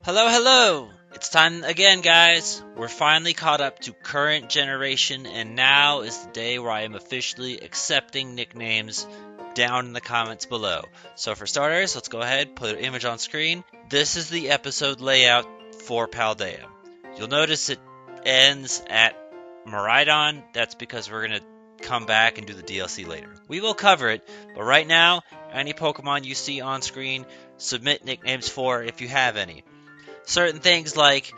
Hello, hello! It's time again, guys. We're finally caught up to current generation, and now is the day where I am officially accepting nicknames down in the comments below. So, for starters, let's go ahead, put an image on screen. This is the episode layout for Paldea. You'll notice it ends at Maridon. That's because we're going to come back and do the DLC later. We will cover it, but right now, any Pokemon you see on screen, submit nicknames for if you have any. Certain things like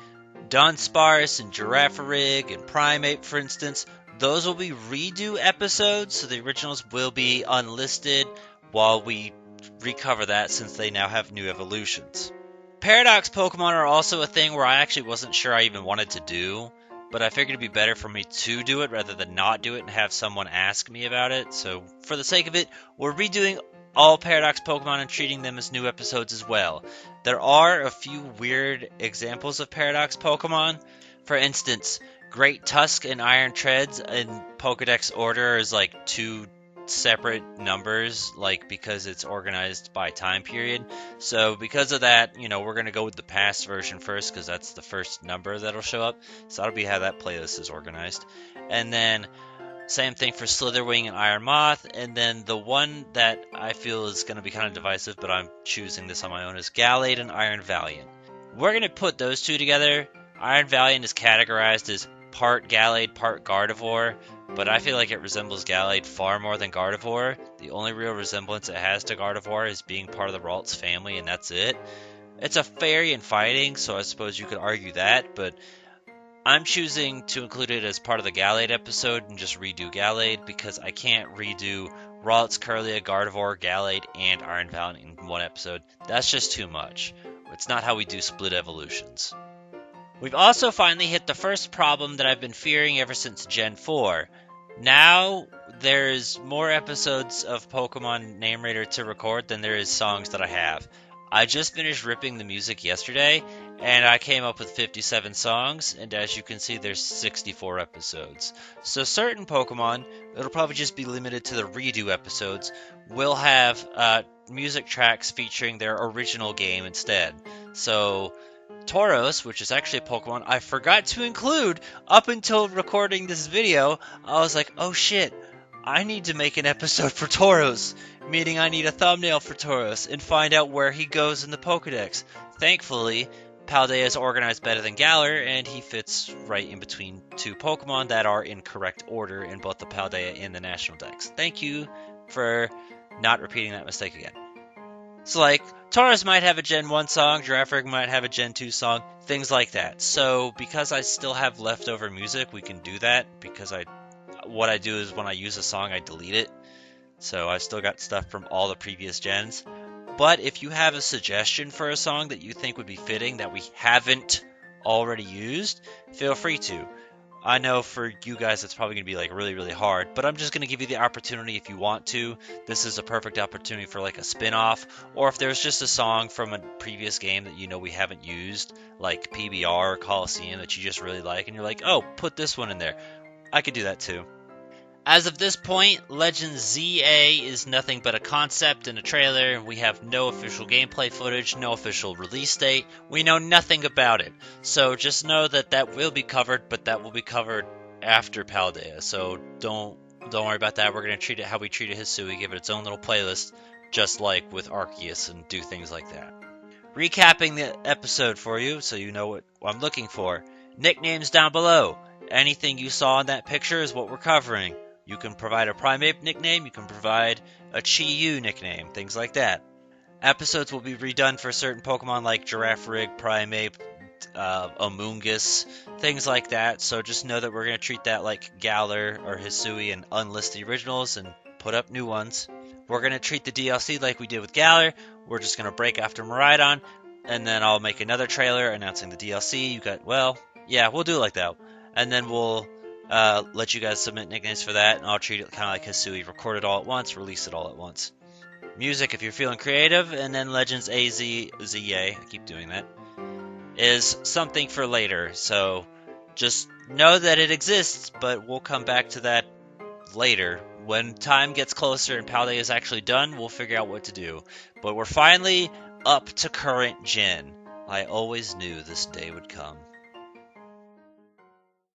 Dunsparce and Girafarig and Primeape, for instance, those will be redo episodes, so the originals will be unlisted while we recover that since they now have new evolutions. Paradox Pokemon are also a thing where I actually wasn't sure I even wanted to do, but I figured it'd be better for me to do it rather than not do it and have someone ask me about it. So, for the sake of it, we're redoing all Paradox Pokemon and treating them as new episodes as well. There are a few weird examples of Paradox Pokemon. For instance, Great Tusk and Iron Treads in Pokedex order is like two separate numbers, like because it's organized by time period. So because of that, we're going to go with the past version first because that's the first number that'll show up. So that'll be how that playlist is organized. And then same thing for Slitherwing and Iron Moth, and then the one that I feel is going to be kind of divisive, but I'm choosing this on my own, is Gallade and Iron Valiant. We're going to put those two together. Iron Valiant is categorized as part Gallade, part Gardevoir, but I feel like it resembles Gallade far more than Gardevoir. The only real resemblance it has to Gardevoir is being part of the Ralts family, and that's it. It's a fairy in fighting, so I suppose you could argue that, but I'm choosing to include it as part of the Gallade episode and just redo Gallade because I can't redo Ralts, Kirlia, Gardevoir, Gallade, and Iron Valiant in one episode. That's just too much. It's not how we do split evolutions. We've also finally hit the first problem that I've been fearing ever since Gen 4. Now there's more episodes of Pokemon Name Rater to record than there is songs that I have. I just finished ripping the music yesterday, and I came up with 57 songs, and as you can see, there's 64 episodes. So certain Pokemon, it'll probably just be limited to the redo episodes, will have music tracks featuring their original game instead. So Tauros, which is actually a Pokemon I forgot to include up until recording this video, I was like, oh shit, I need to make an episode for Tauros, meaning I need a thumbnail for Tauros and find out where he goes in the Pokedex. Thankfully, Paldea is organized better than Galar, and he fits right in between two Pokemon that are in correct order in both the Paldea and the National Dex. Thank you for not repeating that mistake again. So, Tauros might have a Gen 1 song, Girafarig might have a Gen 2 song, things like that. So, because I still have leftover music, we can do that, because what I do is when I use a song, I delete it. So, I've still got stuff from all the previous gens. But if you have a suggestion for a song that you think would be fitting that we haven't already used, feel free to. I know for you guys it's probably going to be really, really hard, but I'm just going to give you the opportunity if you want to. This is a perfect opportunity for a spin-off, or if there's just a song from a previous game that we haven't used, like PBR or Coliseum that you just really like, and you're like, oh, put this one in there. I could do that too. As of this point, Legends ZA is nothing but a concept and a trailer. We have no official gameplay footage, no official release date. We know nothing about it. So just know that will be covered, but that will be covered after Paldea. So don't worry about that. We're going to treat it how we treated Hisui, give it its own little playlist, just like with Arceus, and do things like that. Recapping the episode for you so you know what I'm looking for. Nicknames down below. Anything you saw in that picture is what we're covering. You can provide a Primeape nickname, you can provide a Chi-Yu nickname, things like that. Episodes will be redone for certain Pokemon like Girafarig, Primeape, Amoonguss, things like that. So just know that we're going to treat that like Galar or Hisui and unlist the originals and put up new ones. We're going to treat the DLC like we did with Galar. We're just going to break after Maridon, and then I'll make another trailer announcing the DLC. We'll do it like that. And then we'll let you guys submit nicknames for that, and I'll treat it kind of like Hisui, record it all at once, release it all at once. Music, if you're feeling creative, and then Legends AZZA, I keep doing that, is something for later, so just know that it exists, but we'll come back to that later. When time gets closer and Paldea is actually done, we'll figure out what to do. But we're finally up to current gen. I always knew this day would come.